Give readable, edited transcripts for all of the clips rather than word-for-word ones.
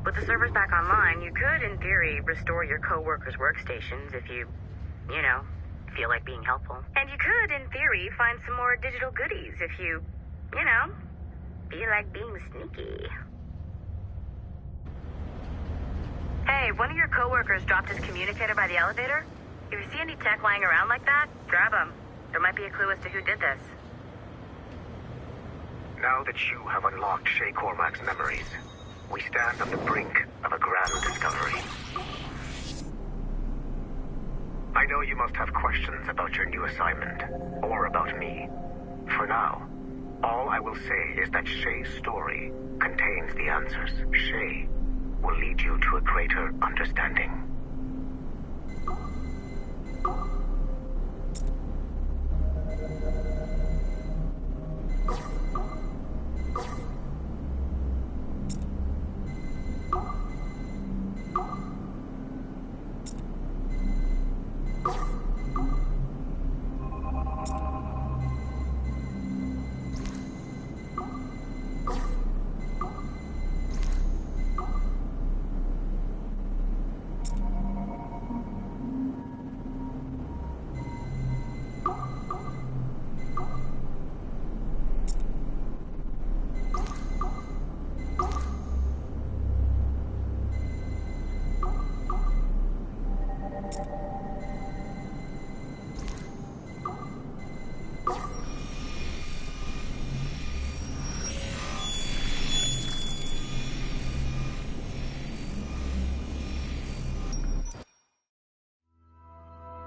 With the servers back online, you could, in theory, restore your co-workers' workstations if you know, feel like being helpful. And you could, in theory, find some more digital goodies if you know, feel like being sneaky. Hey, one of your co-workers dropped his communicator by the elevator. If you see any tech lying around like that, grab them. There might be a clue as to who did this. Now that you have unlocked Shay Cormac's memories, we stand on the brink of a grand discovery. I know you must have questions about your new assignment, or about me. For now, all I will say is that Shay's story contains the answers. Shay will lead you to a greater understanding.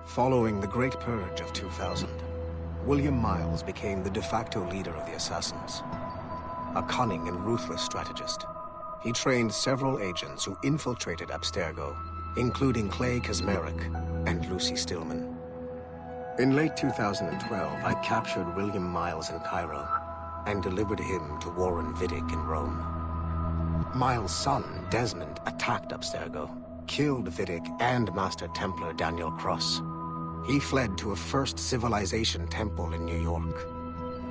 Following the Great Purge of 2000, William Miles became the de facto leader of the Assassins. A cunning and ruthless strategist, he trained several agents who infiltrated Abstergo, including Clay Kazmarek and Lucy Stillman. In late 2012, I captured William Miles in Cairo and delivered him to Warren Vidic in Rome. Miles' son, Desmond, attacked Abstergo, killed Vidic and Master Templar Daniel Cross. He fled to a First Civilization temple in New York.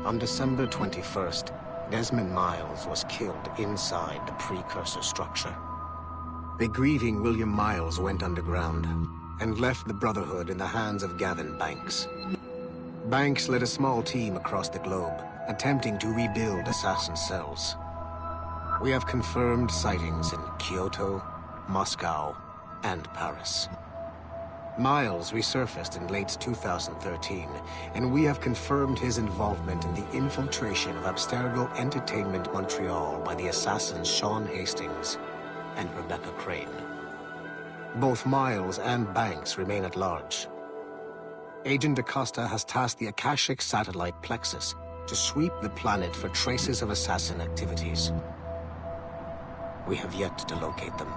On December 21st, Desmond Miles was killed inside the precursor structure. The grieving William Miles went underground and left the Brotherhood in the hands of Gavin Banks. Banks led a small team across the globe, attempting to rebuild assassin cells. We have confirmed sightings in Kyoto, Moscow, and Paris. Miles resurfaced in late 2013, and we have confirmed his involvement in the infiltration of Abstergo Entertainment Montreal by the assassins Sean Hastings and Rebecca Crane. Both Miles and Banks remain at large. Agent DaCosta has tasked the Akashic satellite Plexus to sweep the planet for traces of assassin activities. We have yet to locate them.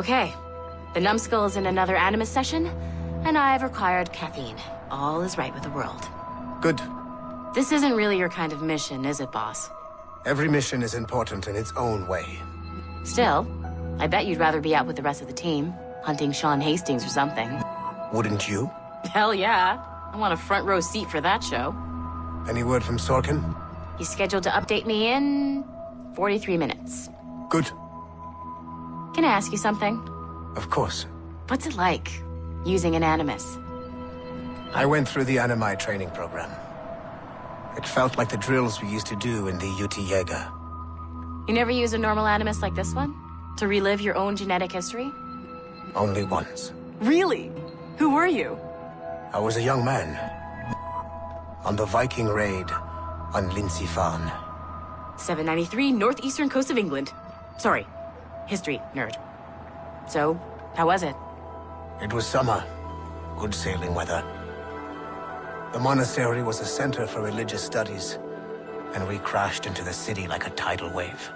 Okay. The numbskull is in another Animus session, and I've required caffeine. All is right with the world. Good. This isn't really your kind of mission, is it, boss? Every mission is important in its own way. Still, I bet you'd rather be out with the rest of the team, hunting Sean Hastings or something. Wouldn't you? Hell yeah. I want a front row seat for that show. Any word from Sorkin? He's scheduled to update me in 43 minutes. Good. Can I ask you something? Of course. What's it like, using an Animus? I went through the Animi training program. It felt like the drills we used to do in the UT Jaeger. You never use a normal Animus like this one? To relive your own genetic history? Only once. Really? Who were you? I was a young man. On the Viking raid on Lindsey Farn. 793, northeastern coast of England. Sorry, history nerd. So, how was it? It was summer. Good sailing weather. The monastery was a center for religious studies, and we crashed into the city like a tidal wave.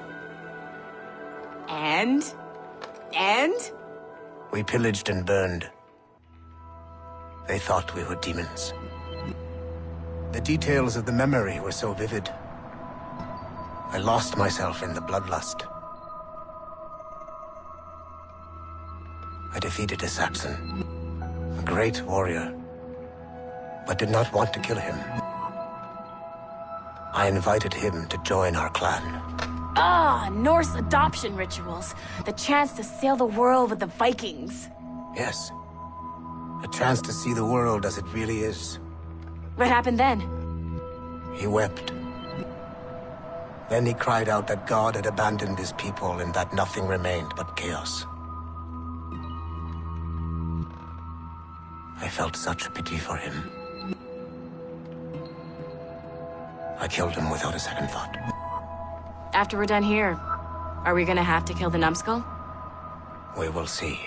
And? We pillaged and burned. They thought we were demons. The details of the memory were so vivid. I lost myself in the bloodlust. I defeated a Saxon, a great warrior, but did not want to kill him. I invited him to join our clan. Ah, Norse adoption rituals. The chance to sail the world with the Vikings. Yes. A chance to see the world as it really is. What happened then? He wept. Then he cried out that God had abandoned his people and that nothing remained but chaos. I felt such pity for him. I killed him without a second thought. After we're done here, are we gonna have to kill the numbskull? We will see.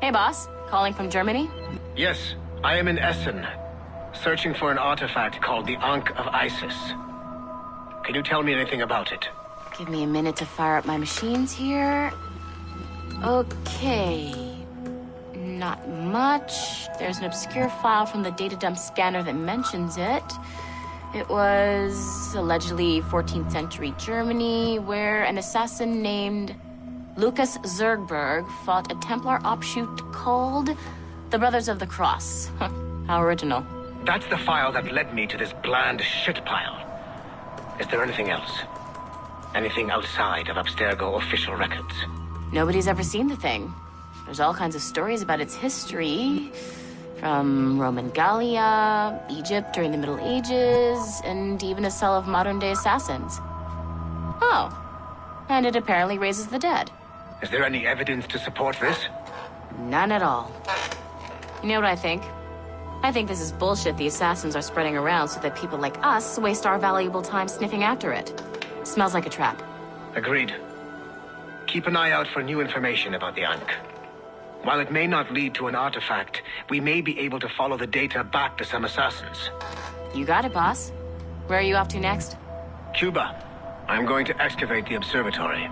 Hey, boss. Calling from Germany? Yes, I am in Essen, searching for an artifact called the Ankh of Isis. Can you tell me anything about it? Give me a minute to fire up my machines here. Okay. Not much. There's an obscure file from the data dump scanner that mentions it. It was allegedly 14th century Germany, where an assassin named Lucas Zergberg fought a Templar offshoot called the Brothers of the Cross. How original. That's the file that led me to this bland shit pile. Is there anything else? Anything outside of Abstergo official records? Nobody's ever seen the thing. There's all kinds of stories about its history. From Roman Gallia, Egypt during the Middle Ages, and even a cell of modern-day assassins. Oh. And it apparently raises the dead. Is there any evidence to support this? None at all. You know what I think? I think this is bullshit the assassins are spreading around so that people like us waste our valuable time sniffing after it. Smells like a trap. Agreed. Keep an eye out for new information about the Ankh. While it may not lead to an artifact, we may be able to follow the data back to some assassins. You got it, boss. Where are you off to next? Cuba. I'm going to excavate the observatory.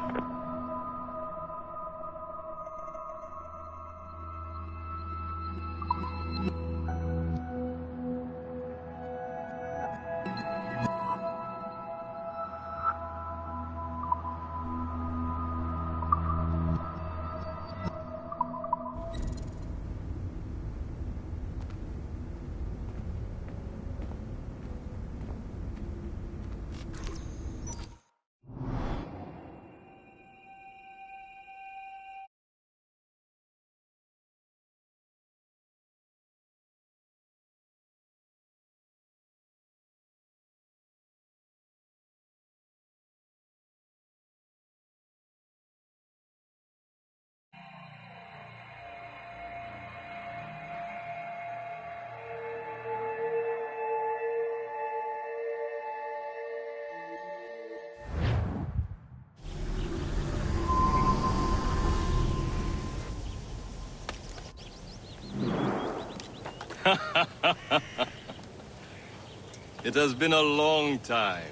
It has been a long time.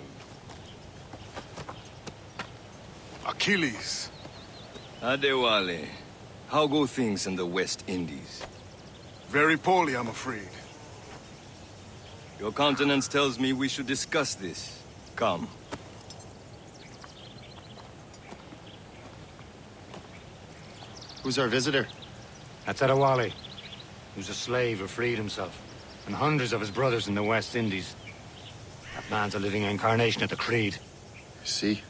Achilles. Adewale, how go things in the West Indies? Very poorly, I'm afraid. Your countenance tells me we should discuss this. Come. Who's our visitor? That's Adewale, who's a slave who freed himself, and hundreds of his brothers in the West Indies. That man's a living incarnation of the Creed. See?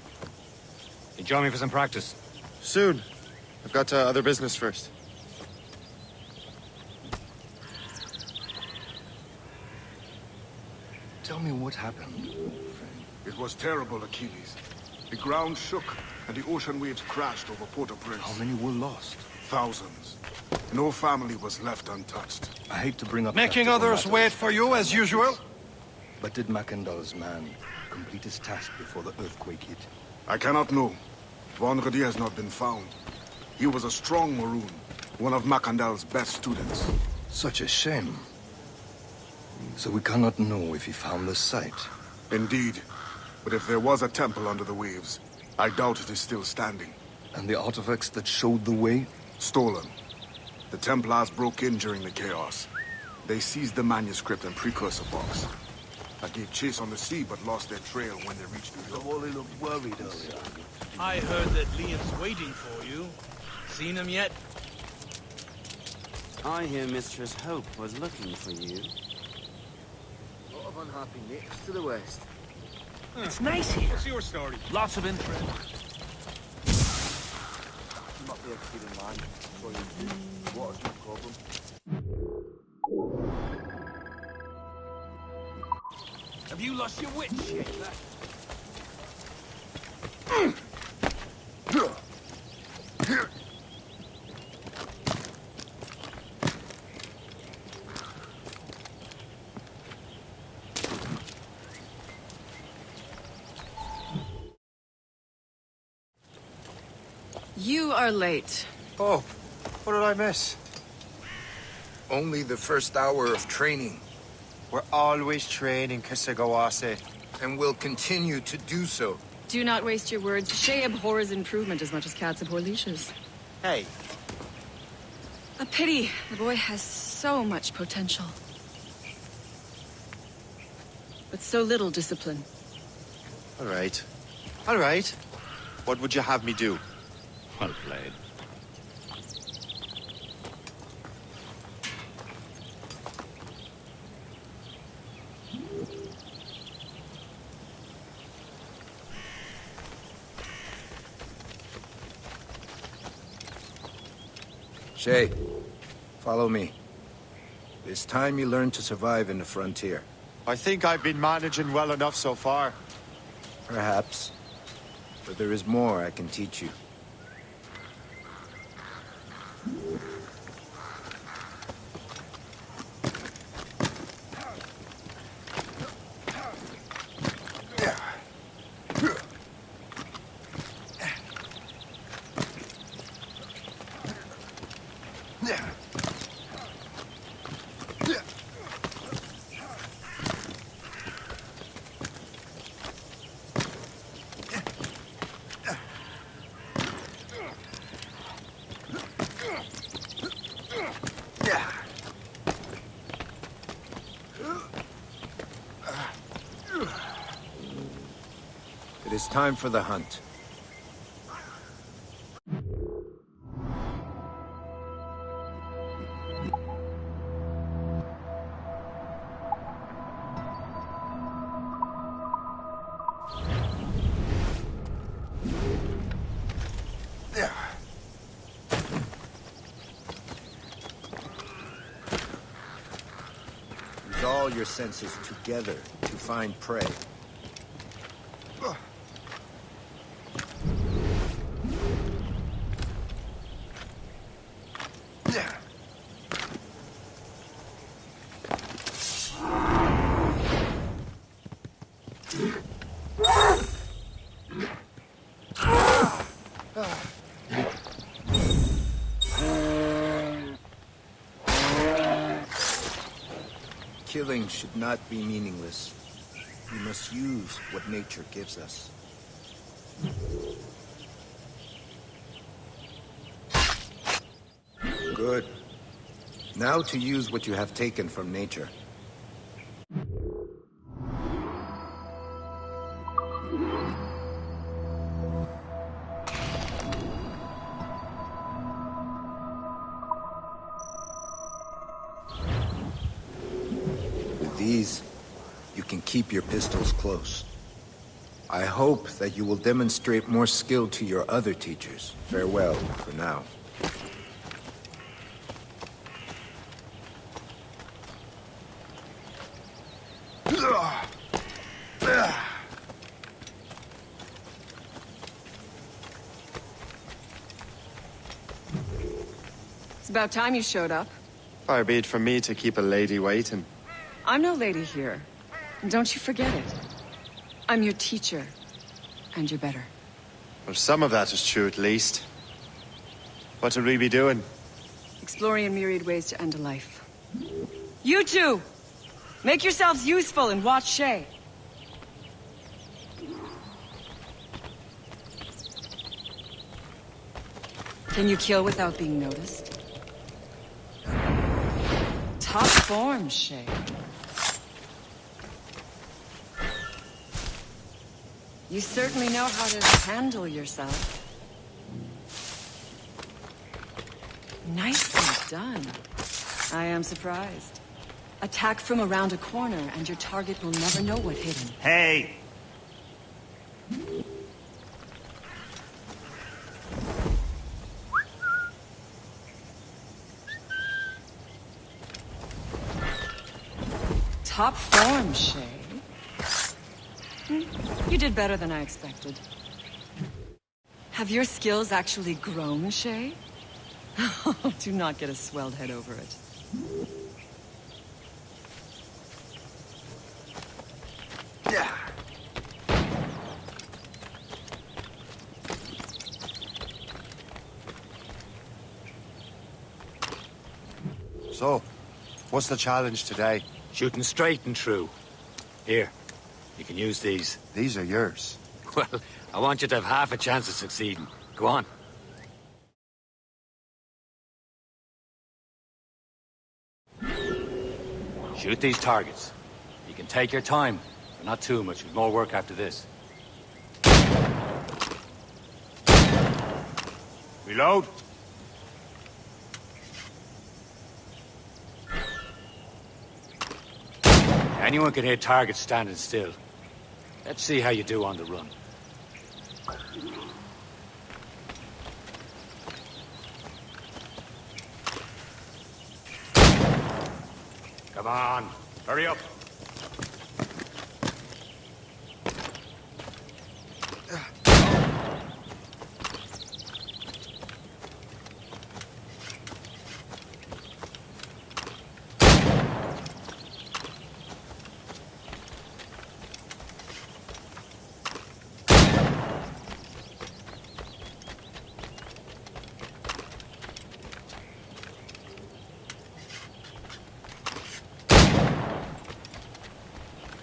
You join me for some practice? Soon. I've got other business first. Tell me what happened. It was terrible, Achilles. The ground shook, and the ocean waves crashed over Port-au-Prince. How many were lost? Thousands. No family was left untouched. I hate to bring up... Making others wait for you, as usual? But did Macandal's man complete his task before the earthquake hit? I cannot know. Vonredi has not been found. He was a strong Maroon, one of Macandal's best students. Such a shame. So we cannot know if he found the site. Indeed. But if there was a temple under the waves, I doubt it is still standing. And the artifacts that showed the way? Stolen. The Templars broke in during the chaos. They seized the manuscript and precursor box. I gave chase on the sea, but lost their trail when they reached New York. Wally looked worried earlier. I heard that Liam's waiting for you. Seen him yet? I hear Mistress Hope was looking for you. A lot of unhappy natives to the west. It's nice here. What's your story? Lots of interest. You might be able to feed in land. So you do. Water's no problem. Have you lost your wits yet, lad? You are late. Oh, what did I miss? Only the first hour of training. We're always training, Kisagawase. And will continue to do so. Do not waste your words. Shay abhors improvement as much as cats abhor leashes. Hey. A pity. The boy has so much potential. But so little discipline. All right. All right. What would you have me do? Well played. Shay, follow me. It's time you learn to survive in the frontier. I think I've been managing well enough so far. Perhaps. But there is more I can teach you. It is time for the hunt. Use all your senses together to find prey. Killing should not be meaningless. We must use what nature gives us. Good. Now to use what you have taken from nature. With these, you can keep your pistols close. I hope that you will demonstrate more skill to your other teachers. Farewell for now. It's about time you showed up. Far be it from me to keep a lady waiting. I'm no lady here. Don't you forget it. I'm your teacher. And you're better. Well, some of that is true at least. What would we be doing? Exploring a myriad ways to end a life. You two! Make yourselves useful and watch Shay. Can you kill without being noticed? Top form, Shay. You certainly know how to handle yourself. Nicely done. I am surprised. Attack from around a corner, and your target will never know what hit him. Hey! Top form, Shay. You did better than I expected. Have your skills actually grown, Shay? Do not get a swelled head over it. So, what's the challenge today? Shooting straight and true. Here, you can use these. These are yours. Well, I want you to have half a chance of succeeding. Go on. Shoot these targets. You can take your time, but not too much. With more work after this. Reload. Anyone can hit targets standing still. Let's see how you do on the run. Come on, hurry up.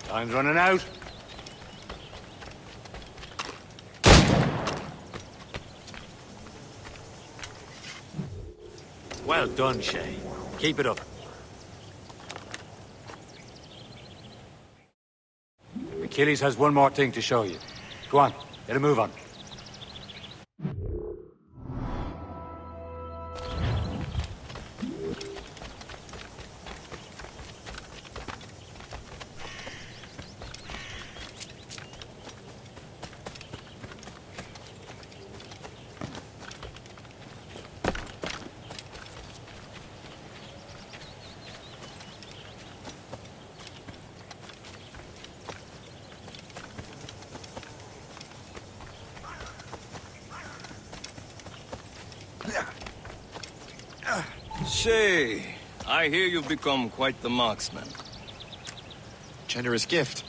Time's running out. Well done, Shay. Keep it up. Achilles has one more thing to show you. Go on, get a move on. Shay, I hear you've become quite the marksman. Generous gift.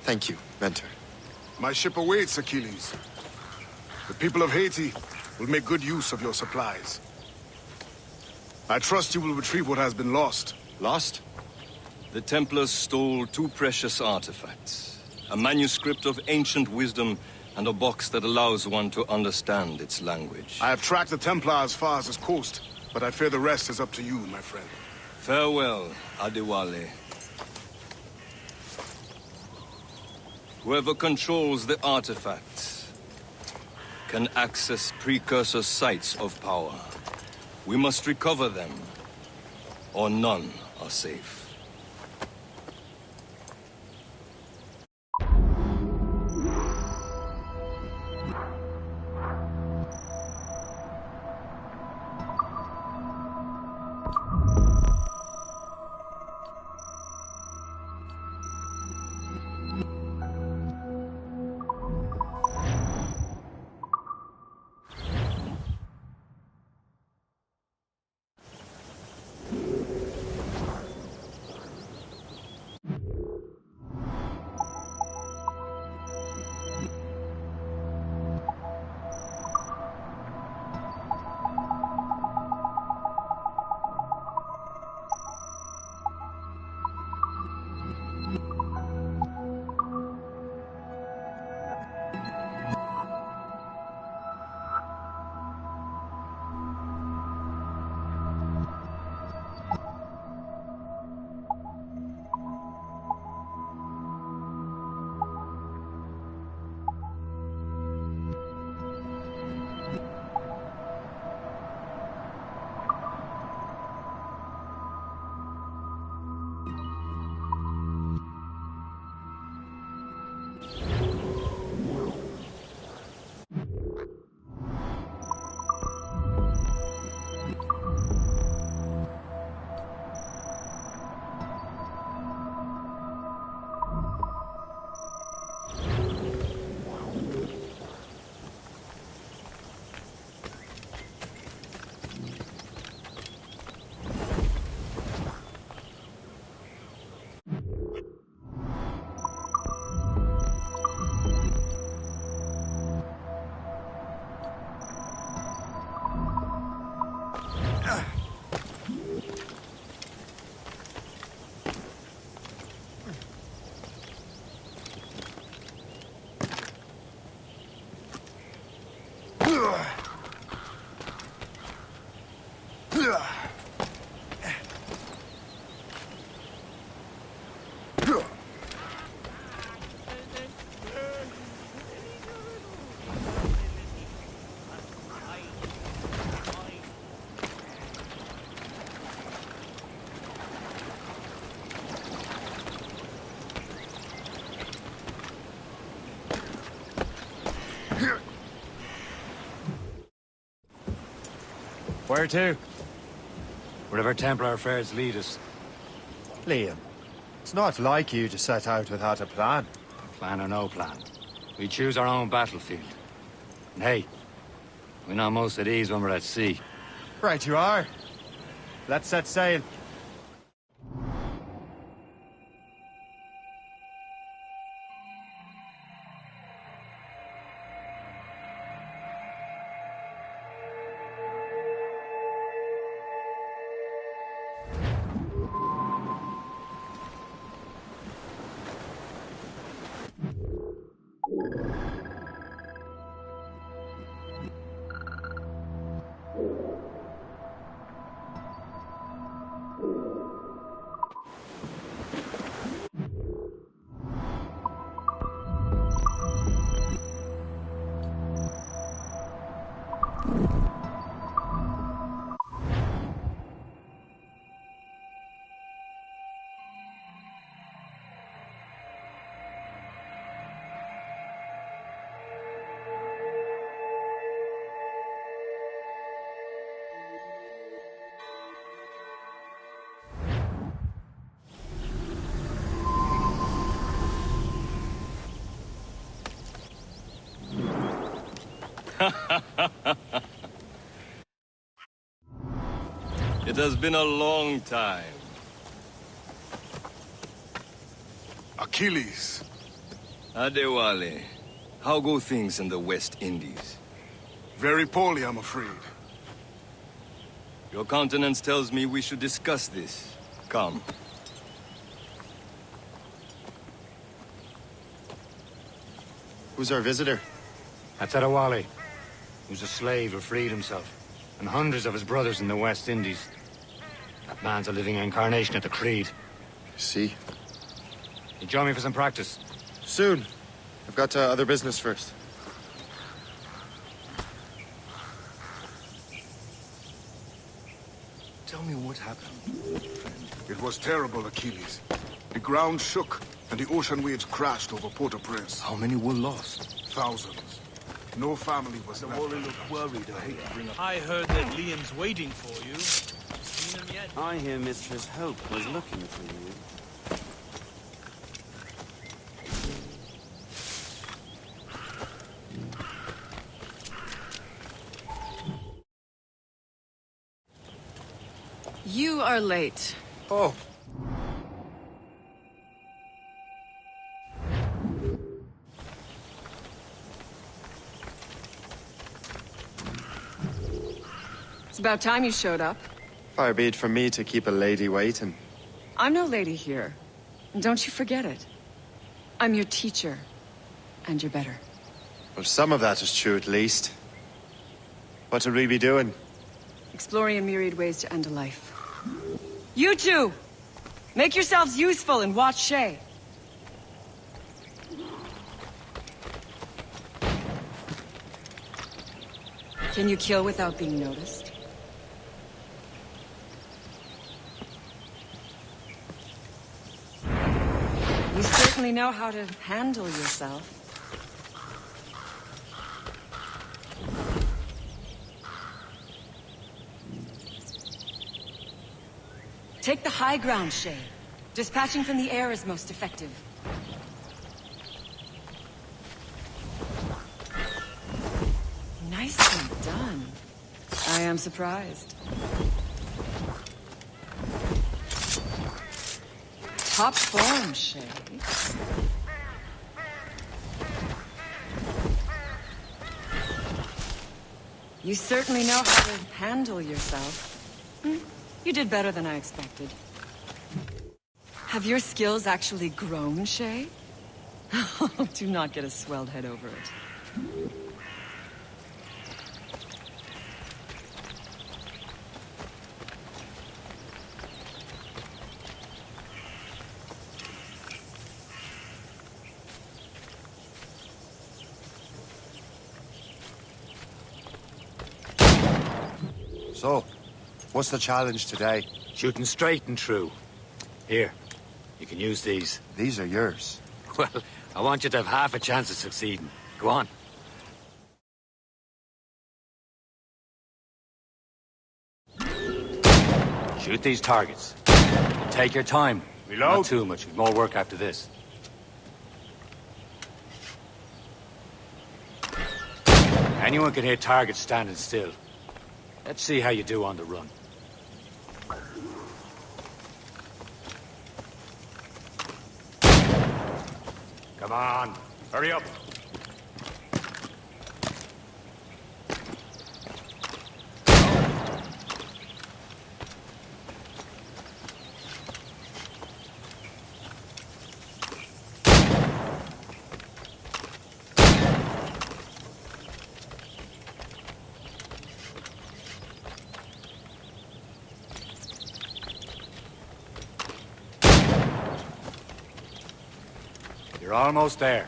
Thank you, Mentor. My ship awaits, Achilles. The people of Haiti will make good use of your supplies. I trust you will retrieve what has been lost. Lost? The Templars stole 2 precious artifacts. A manuscript of ancient wisdom and a box that allows one to understand its language. I have tracked the Templar as far as this coast, but I fear the rest is up to you, my friend. Farewell, Adewale. Whoever controls the artifacts can access precursor sites of power. We must recover them, or none are safe. Where to? Wherever Templar affairs lead us. Liam, it's not like you to set out without a plan. Plan or no plan. We choose our own battlefield. And hey, we know most at ease when we're at sea. Right you are. Let's set sail. It has been a long time. Achilles. Adewale, how go things in the West Indies? Very poorly, I'm afraid. Your countenance tells me we should discuss this. Come. Who's our visitor? That's Adewale, who's a slave who freed himself, and hundreds of his brothers in the West Indies. That man's a living incarnation of the Creed. See? You join me for some practice? Soon. I've got other business first. Tell me what happened, friend. It was terrible, Achilles. The ground shook, and the ocean waves crashed over Port-au-Prince. How many were lost? Thousands. No family was left. Wally looked worried. I hate to bring up... I heard that Liam's waiting for you. Seen him yet? I hear Mistress Hope was looking for you. You are late. Oh. It's about time you showed up. Far be it from me to keep a lady waiting. I'm no lady here. And don't you forget it. I'm your teacher. And you're better. Well, some of that is true at least. What would we be doing? Exploring a myriad ways to end a life. You two! Make yourselves useful and watch Shay. Can you kill without being noticed? You certainly know how to handle yourself. Take the high ground, Shay. Dispatching from the air is most effective. Nicely done. I am surprised. Top form, Shay. You certainly know how to handle yourself. You did better than I expected. Have your skills actually grown, Shay? Do not get a swelled head over it. So, what's the challenge today? Shooting straight and true. Here, you can use these. These are yours. Well, I want you to have half a chance of succeeding. Go on. Shoot these targets. And take your time. Reload. Not too much. We've more work after this. Anyone can hit targets standing still. Let's see how you do on the run. Come on, hurry up. You're almost there.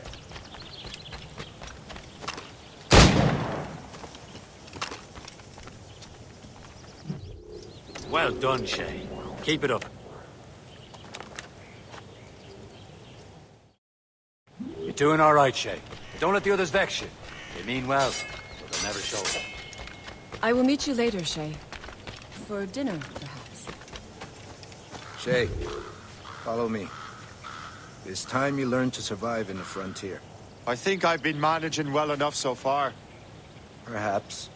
Well done, Shay. Keep it up. You're doing all right, Shay. Don't let the others vex you. They mean well, but they'll never show it. I will meet you later, Shay. For dinner, perhaps. Shay, follow me. It's time you learn to survive in the frontier. I think I've been managing well enough so far. Perhaps.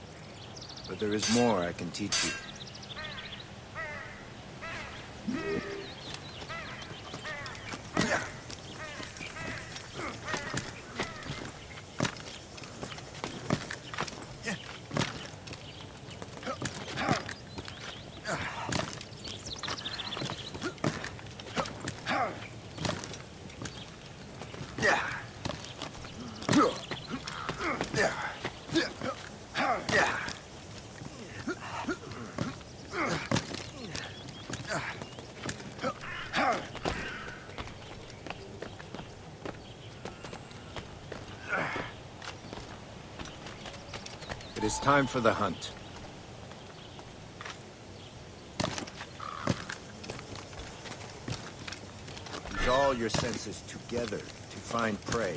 But there is more I can teach you. It is time for the hunt. Use all your senses together to find prey.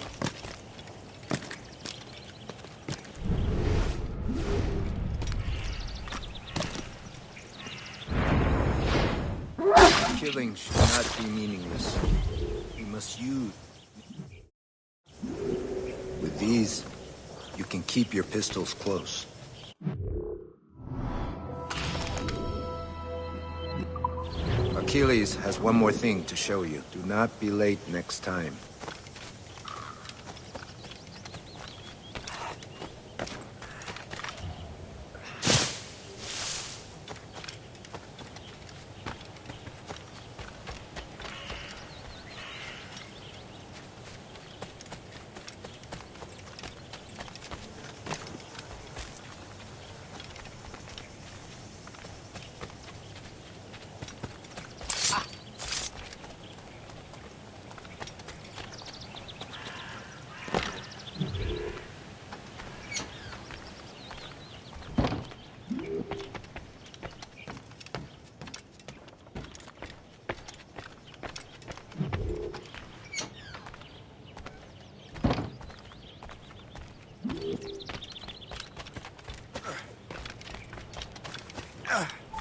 Killing should not be meaningless. You must use... With these, you can keep your pistols close. Achilles has one more thing to show you. Do not be late next time.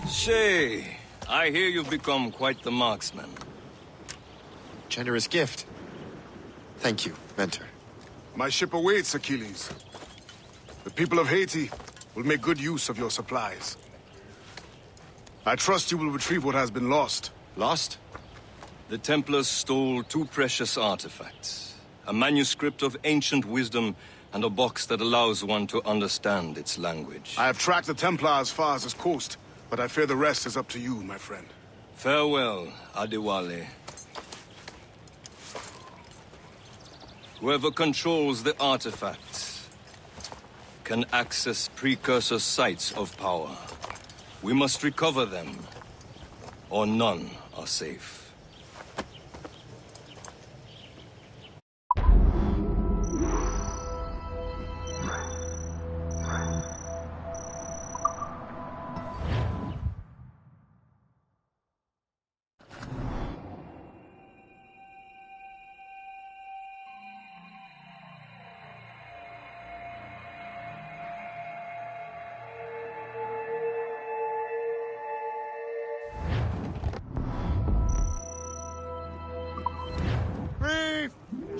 Shay, I hear you've become quite the marksman. Generous gift. Thank you, Mentor. My ship awaits, Achilles. The people of Haiti will make good use of your supplies. I trust you will retrieve what has been lost. Lost? The Templars stole 2 precious artifacts. A manuscript of ancient wisdom and a box that allows one to understand its language. I have tracked the Templar as far as this coast, but I fear the rest is up to you, my friend. Farewell, Adewale. Whoever controls the artifacts can access precursor sites of power. We must recover them, or none are safe.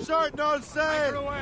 Short no sail!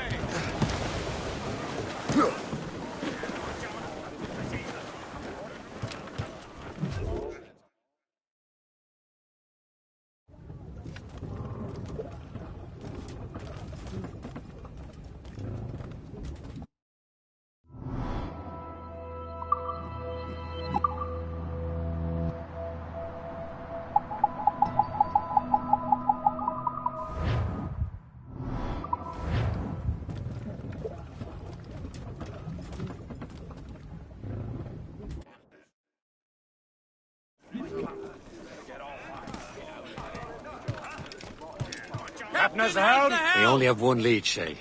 We only have one lead, Shay.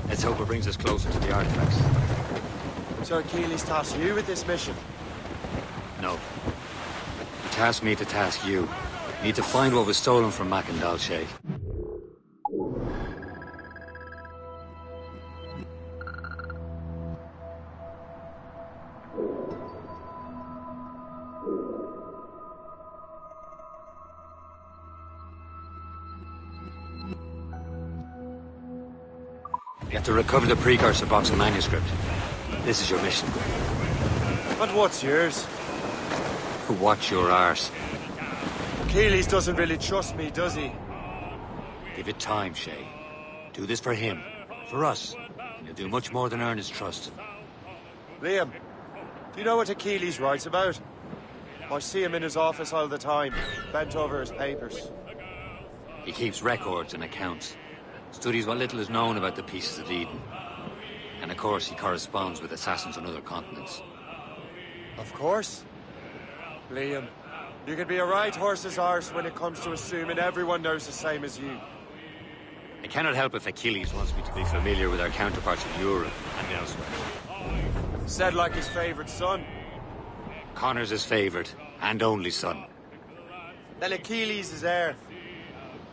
Let's hope it brings us closer to the artifacts. So Achilles tasked you with this mission? No. He tasked me to task you. We need to find what was stolen from Mackandal, Shay. We have to recover the precursor box and manuscript. This is your mission. And what's yours? Watch your arse. Keelys doesn't really trust me, does he? Give it time, Shay. Do this for him, for us. And you'll do much more than earn his trust. Liam, do you know what Achilles writes about? I see him in his office all the time, bent over his papers. He keeps records and accounts. Studies what little is known about the Pieces of Eden. And of course, he corresponds with assassins on other continents. Of course. Liam, you can be a right horse's arse when it comes to assuming everyone knows the same as you. I cannot help if Achilles wants me to be familiar with our counterparts in Europe and elsewhere. Said like his favorite son. Connor's his favorite and only son. Then Achilles is heir.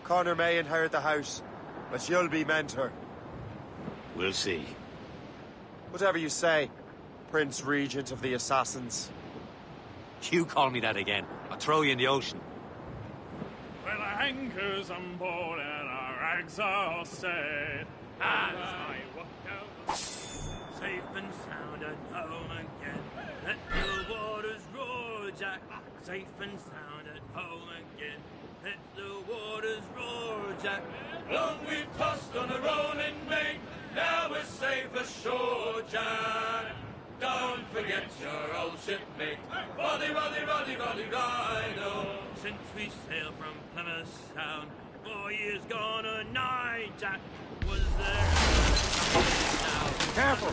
Connor may inherit the house, but you'll be mentor. We'll see. Whatever you say, Prince Regent of the Assassins. You call me that again, I'll throw you in the ocean. Well, our anchor's on board and our rags are set. As I walk down, safe and sound at home again. Let the waters roar, Jack. Safe and sound at home again. Let the waters roar, Jack. Long we've tossed on a rolling main. Now we're safe ashore, Jack. Don't forget your old shipmate. Roddy, Roddy, Roddy, Roddy, Rhino. Since we sailed from Plymouth Sound, 4 years gone a night, Jack. Was there now? Careful!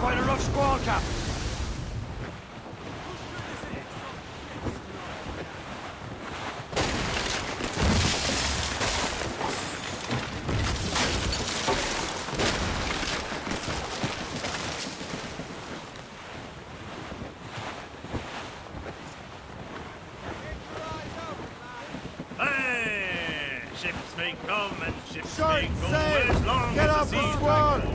Quite a rough squall, Cap. Ships may come and ships Short may go sail! as long Get as up the the seas squall! may go.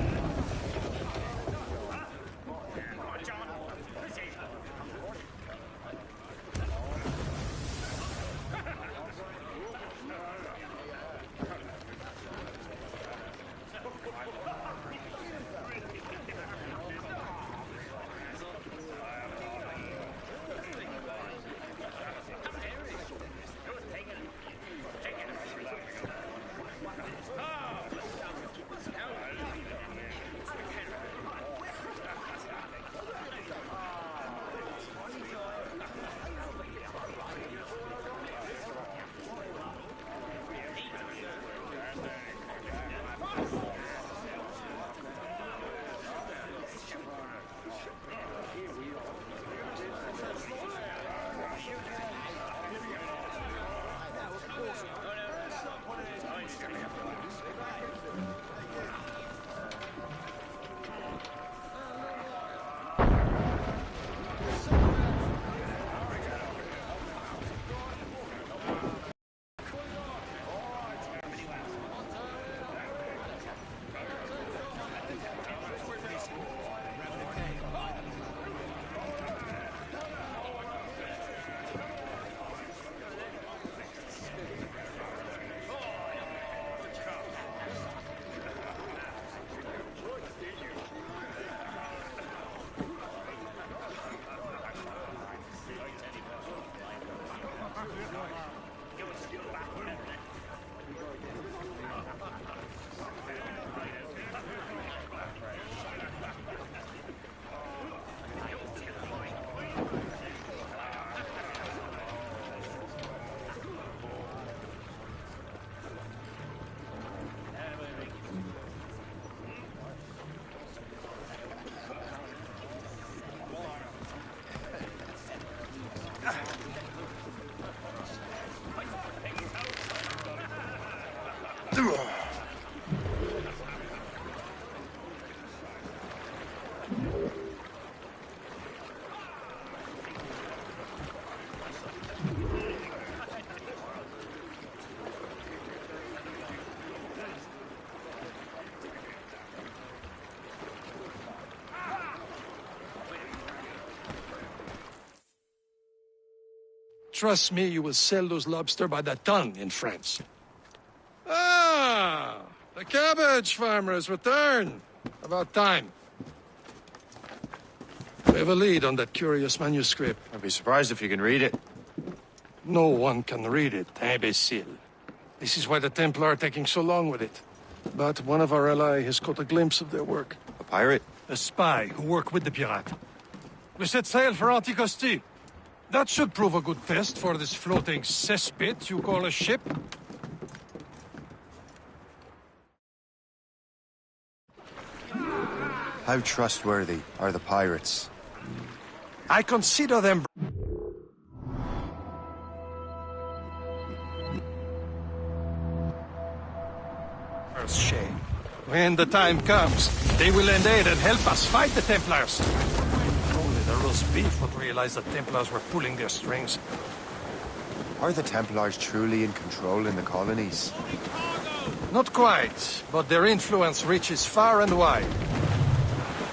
Trust me, you will sell those lobster by the ton in France. Ah, the cabbage farmer has returned. About time. have a lead on that curious manuscript. I'd be surprised if you can read it. No one can read it, imbecile. This is why the Templar are taking so long with it. But one of our allies has caught a glimpse of their work. A pirate? A spy who worked with the pirate. We set sail for Anticosti. That should prove a good test for this floating cesspit you call a ship. How trustworthy are the pirates? I consider them... Shay. When the time comes, they will lend aid and help us fight the Templars. Only the roast beef would realize the Templars were pulling their strings. Are the Templars truly in control in the colonies? Not quite, but their influence reaches far and wide.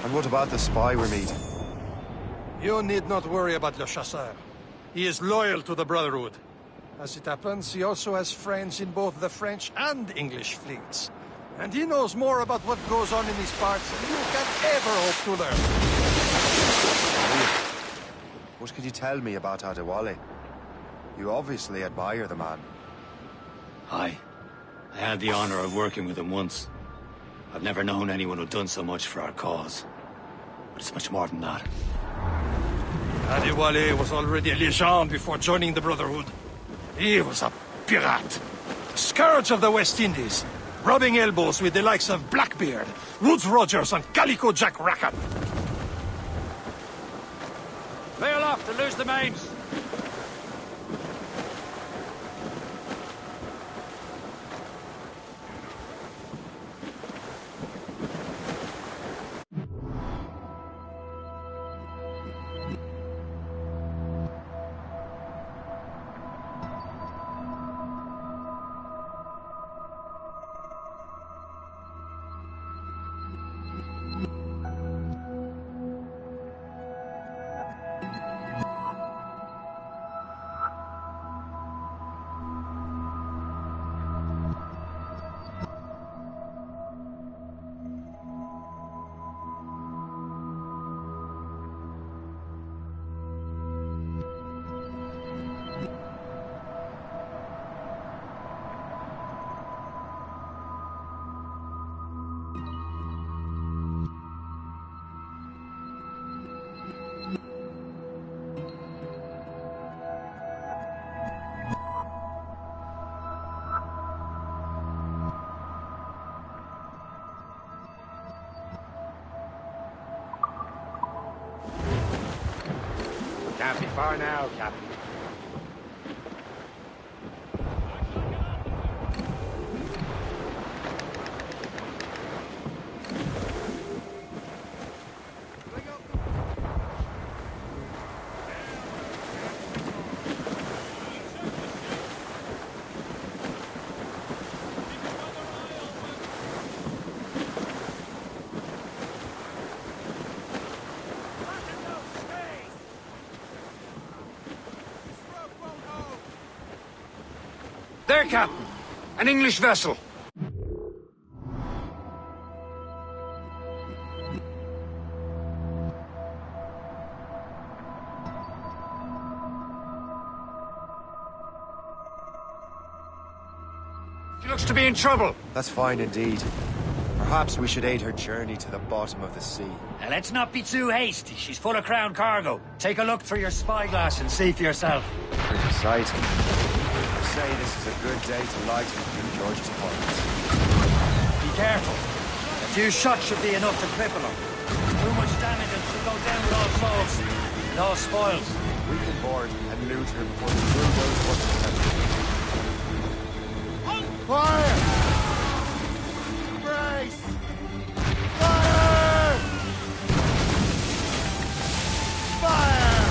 And what about the spy we're meeting? You need not worry about Le Chasseur. He is loyal to the Brotherhood. As it happens, he also has friends in both the French and English fleets. And he knows more about what goes on in these parts than you can ever hope to learn. What could you tell me about Adewale? You obviously admire the man. Aye. I had the honor of working with him once. I've never known anyone who'd done so much for our cause. But it's much more than that. Adewale was already a legend before joining the Brotherhood. He was a pirate. The scourge of the West Indies. Rubbing elbows with the likes of Blackbeard, Woodes Rogers, and Calico Jack Rackham. Lay aloft and loose the mains. Can't be far now, Captain. There, Captain. An English vessel. She looks to be in trouble. That's fine indeed. Perhaps we should aid her journey to the bottom of the sea. Now, let's not be too hasty. She's full of crown cargo. Take a look through your spyglass and see for yourself. Pretty sight. I say this is a good day to lighten King George's points. Be careful. A few shots should be enough to cripple her. Too much damage and she'll go down with all souls. And all spoils. We can board and loot her before the crew knows what to do. Fire! Brace! Fire! Fire!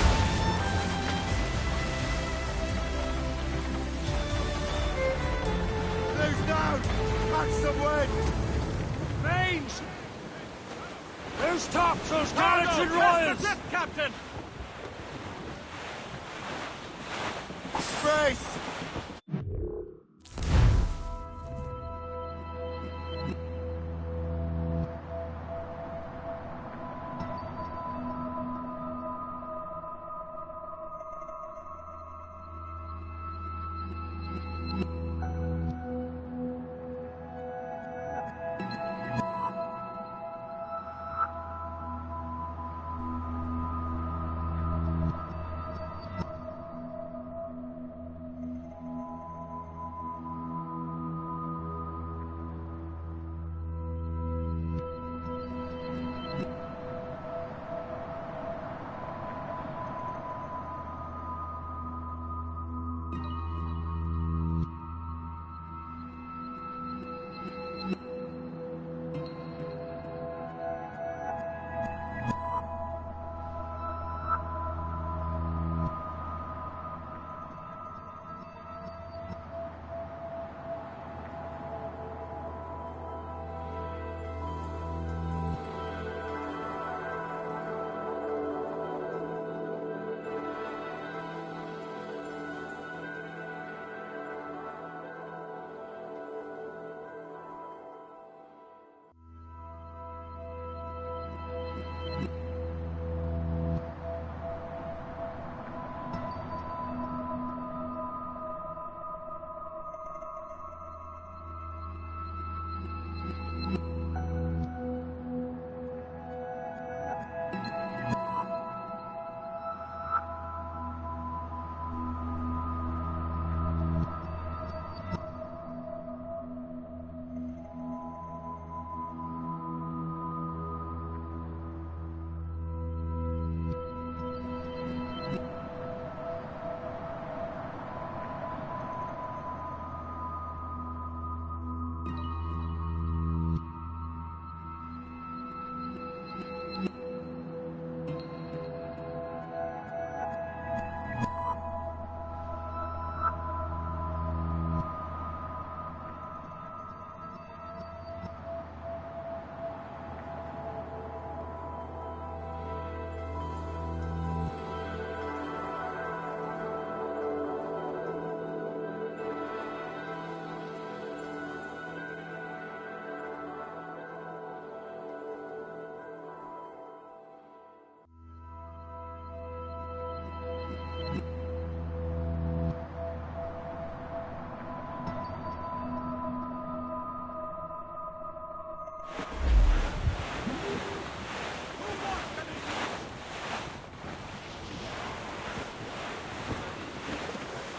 Loose down! Catch some wind! Mains! Loose topsails, gallants and royals! That's the Captain! Brace!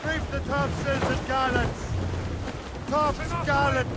Reef the topsails and gallants! Tops gallant!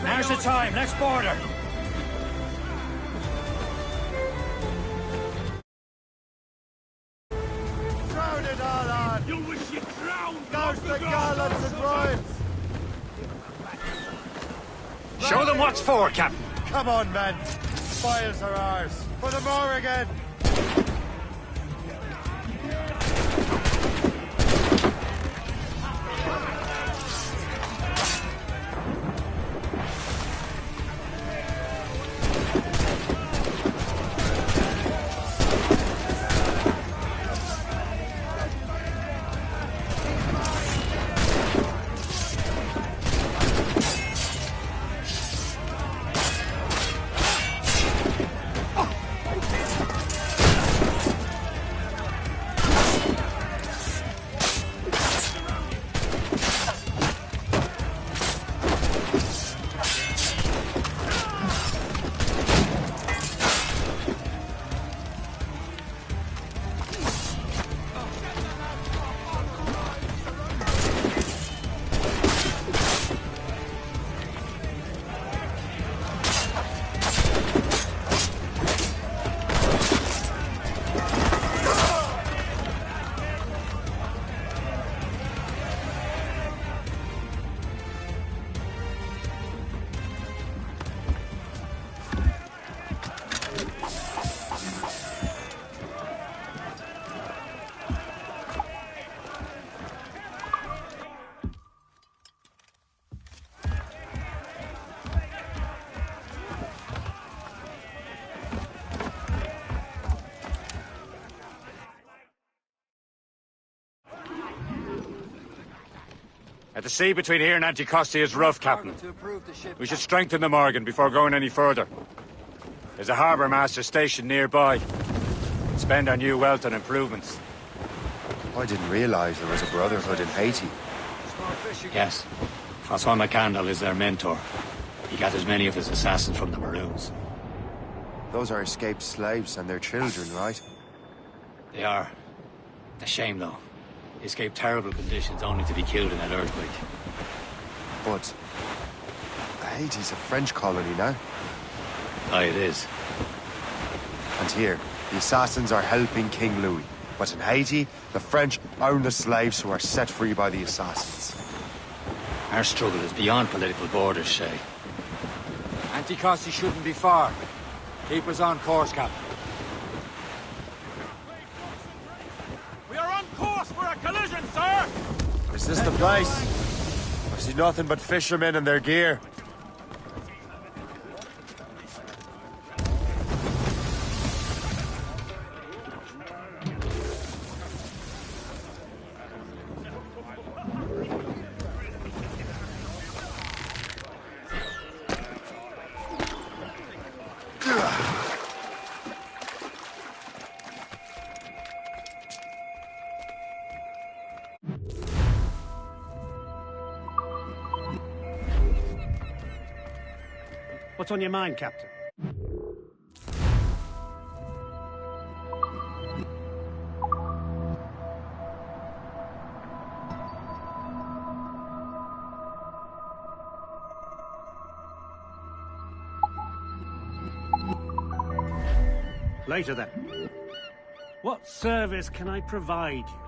Now's the time. Let's border. Drown it all on! You wish you drowned! Douse the gallants and rhymes! Show them what's for, Captain. Come on, men. Spoils are ours. For the more again. The sea between here and Anticosti is rough, Captain. We should strengthen the Morgan before going any further. There's a harbour master stationed nearby. Spend our new wealth on improvements. I didn't realize there was a brotherhood in Haiti. Yes. Francois McCandle is their mentor. He gathers many of his assassins from the Maroons. Those are escaped slaves and their children, right? They are. A shame, though. They escaped terrible conditions only to be killed in that earthquake. But Haiti's a French colony now. Aye, it is. And here, the assassins are helping King Louis. But in Haiti, the French own the slaves who are set free by the assassins. Our struggle is beyond political borders, Shay. Anticosti shouldn't be far. Keep us on course, Captain. We are on course for a collision, sir! Is this the place? I see nothing but fishermen and their gear. What's on your mind, Captain? Later then. What service can I provide you?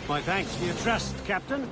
My thanks for your trust, Captain.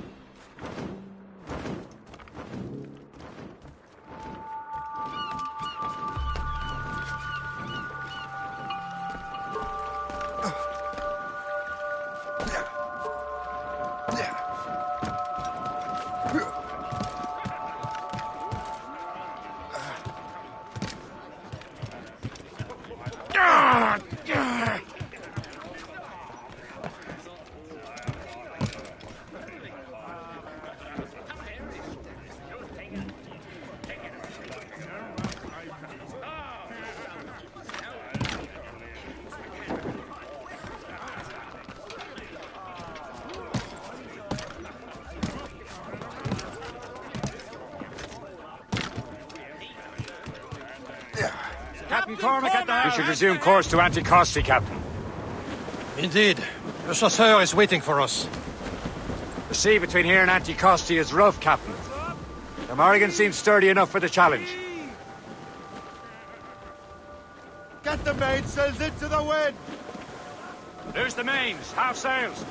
Captain Cormac at the house. We should resume course to Anticosti, Captain. Indeed. Le Chasseur is waiting for us. The sea between here and Anticosti is rough, Captain. The Morrigan seems sturdy enough for the challenge. Get the mainsails into the wind! There's the mains, half sails.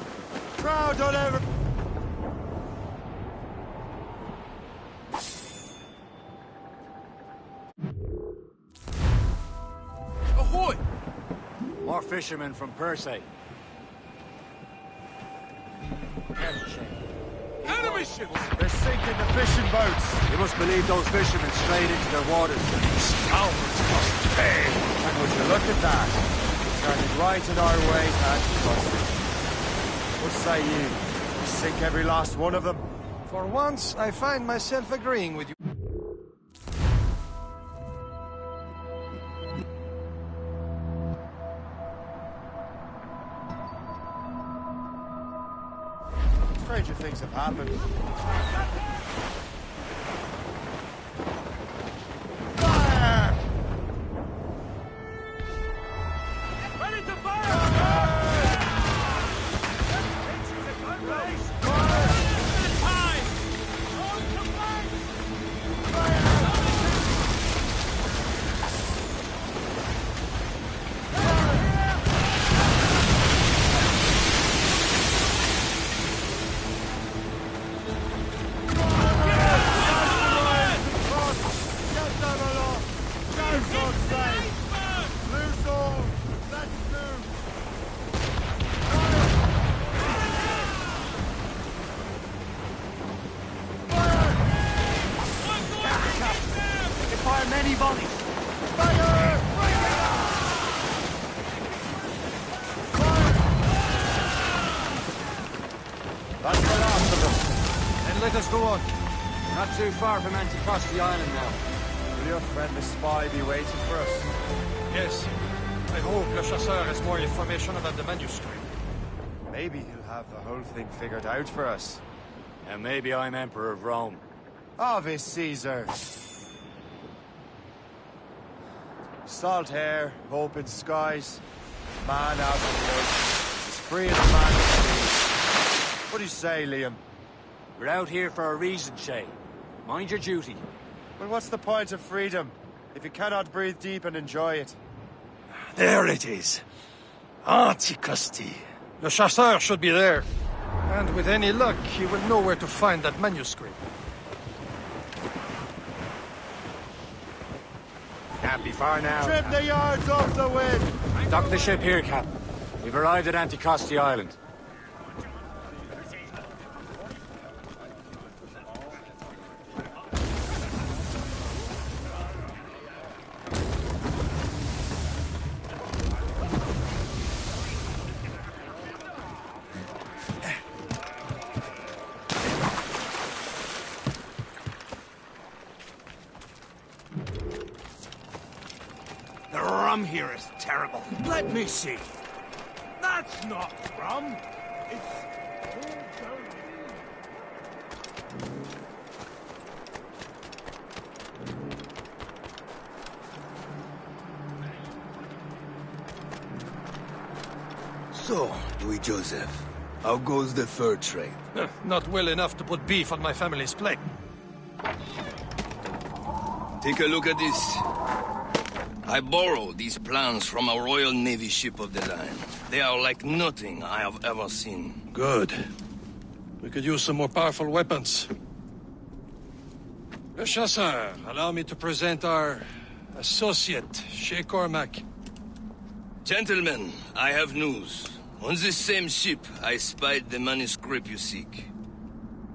Crowd on every... Ahoy! More fishermen from Persay. Enemy ships! They're sinking the fishing boats. You must believe those fishermen strayed into their waters. Scoundrels must pay! And would you look at that? Started right in our way to Anticosti. What say you? We sink every last one of them? For once, I find myself agreeing with you. Stranger things have happened. Fire! Ready to fire! Let us go on. Not too far from Anticosti Island now. Will your friend the spy be waiting for us? Yes. I hope Le Chasseur has more information about the manuscript. Maybe he'll have the whole thing figured out for us. And maybe I'm Emperor of Rome. Ave Caesar. Salt air, open skies, man out of the lake, as free as a man at sea. What do you say, Liam? We're out here for a reason, Shay. Mind your duty. Well, what's the point of freedom if you cannot breathe deep and enjoy it? There it is. Anticosti. Le Chasseur should be there. And with any luck, he will know where to find that manuscript. Can't be far now. Trim the yards off the wind! Dock the ship here, Captain. We've arrived at Anticosti Island. Here is terrible. Let me see. That's not rum. It's So, Louis Joseph, how goes the fur trade? Not well enough to put beef on my family's plate. Take a look at this. I borrowed these plans from a Royal Navy ship of the line. They are like nothing I have ever seen. Good. We could use some more powerful weapons. Le Chasseur, allow me to present our associate, Shay Cormac. Gentlemen, I have news. On this same ship, I spied the manuscript you seek.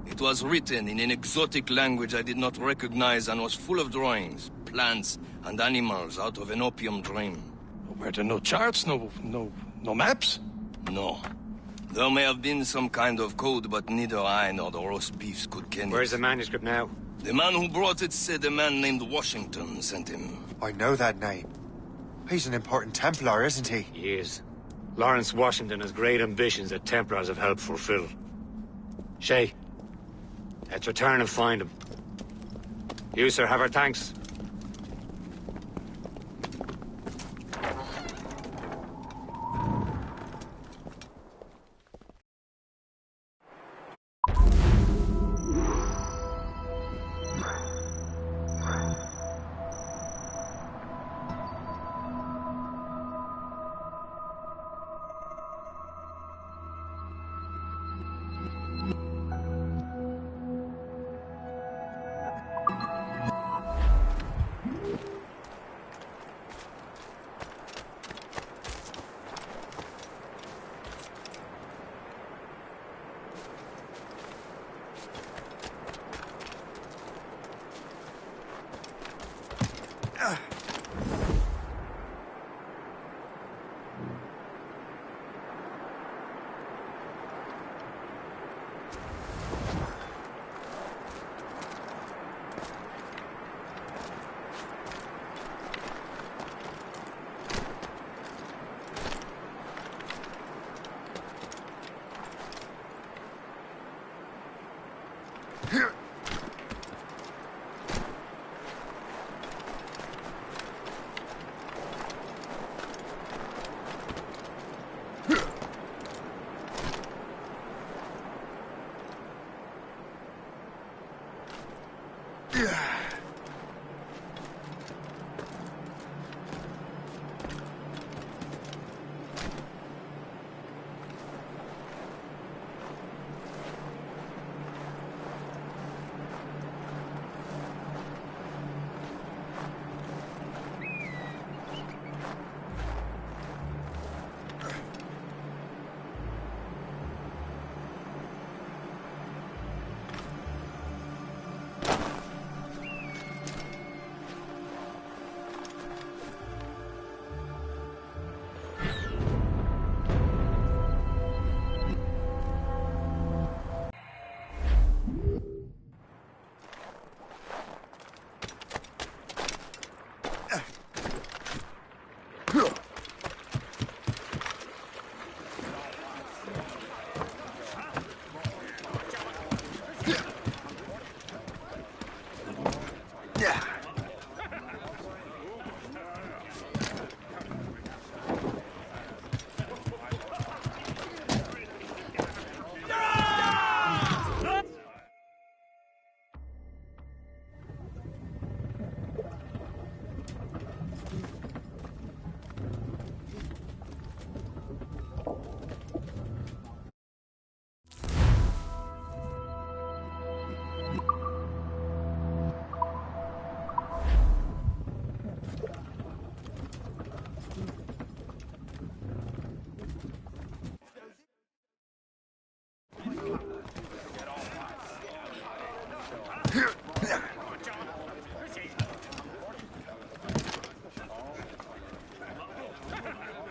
It was written in an exotic language I did not recognize and was full of drawings, plants, and animals out of an opium dream. Were there no charts, no maps? No. There may have been some kind of code, but neither I nor the roast beefs could ken it. Where's the manuscript now? The man who brought it said a man named Washington sent him. I know that name. He's an important Templar, isn't he? He is. Lawrence Washington has great ambitions that Templars have helped fulfill. Shay, let's return and find him. You, sir, have our thanks.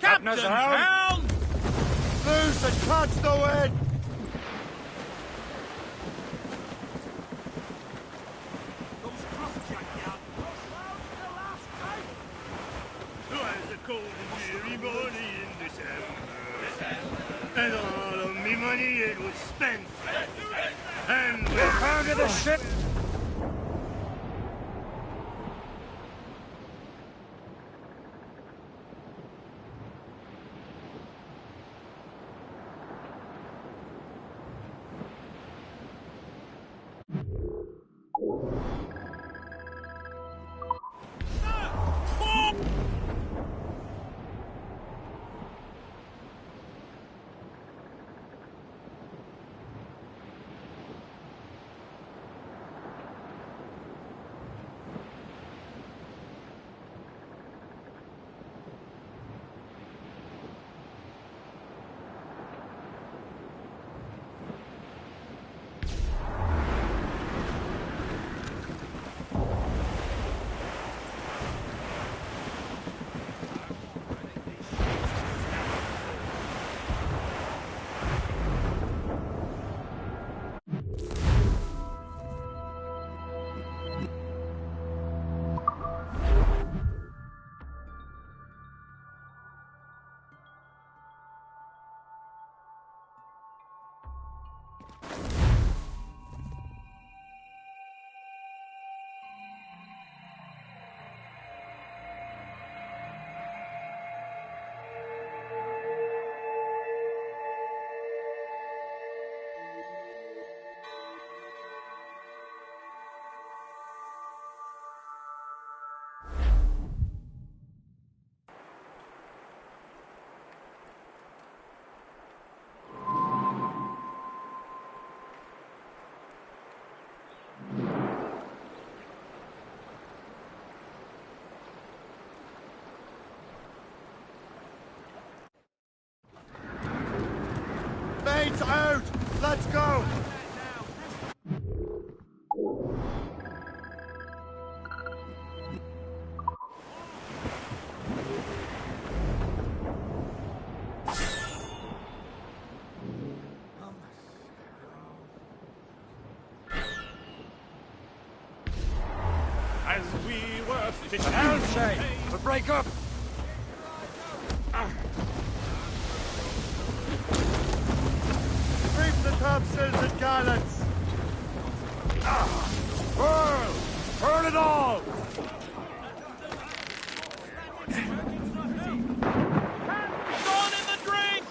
Captain's helm! Loose and catch the wind! It's a cold and weary morning in December. money it was spent. And we're part of the ship. Mates out! Let's go! As we were fishing. Down, Shay! We'll break up! Reef the topsails and gallants! Burn! Burn it all! Gone in the drink!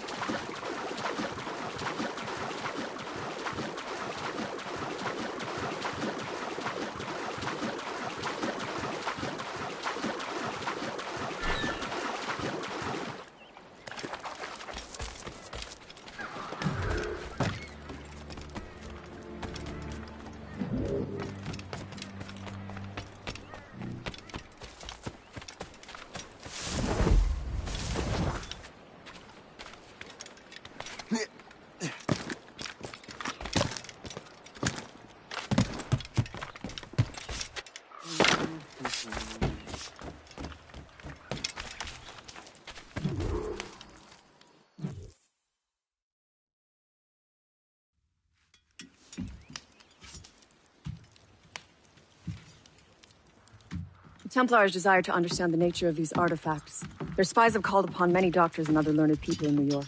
The Templars desire to understand the nature of these artifacts. Their spies have called upon many doctors and other learned people in New York.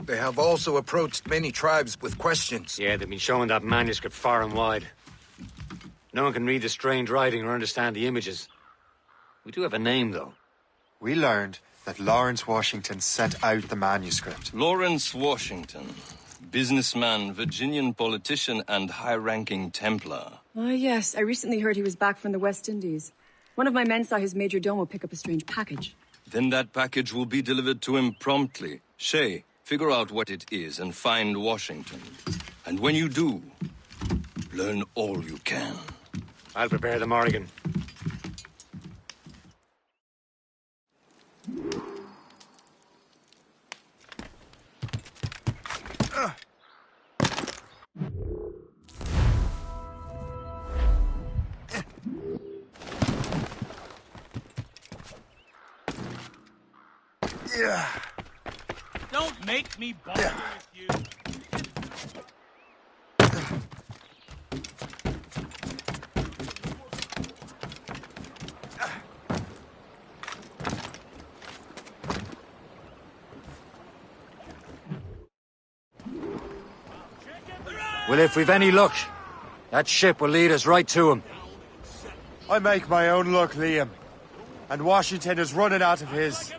They have also approached many tribes with questions. Yeah, they've been showing that manuscript far and wide. No one can read the strange writing or understand the images. We do have a name, though. We learned that Lawrence Washington sent out the manuscript. Lawrence Washington. Businessman, Virginian politician, and high-ranking Templar. Ah, yes. I recently heard he was back from the West Indies. One of my men saw his major domo pick up a strange package. Then that package will be delivered to him promptly. Shay, figure out what it is and find Washington. And when you do, learn all you can. I'll prepare the Morrigan. Yeah. Don't make me bother with you. Well, if we've any luck, that ship will lead us right to him. I make my own luck, Liam. And Washington is running out of his.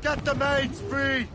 Get the maids free!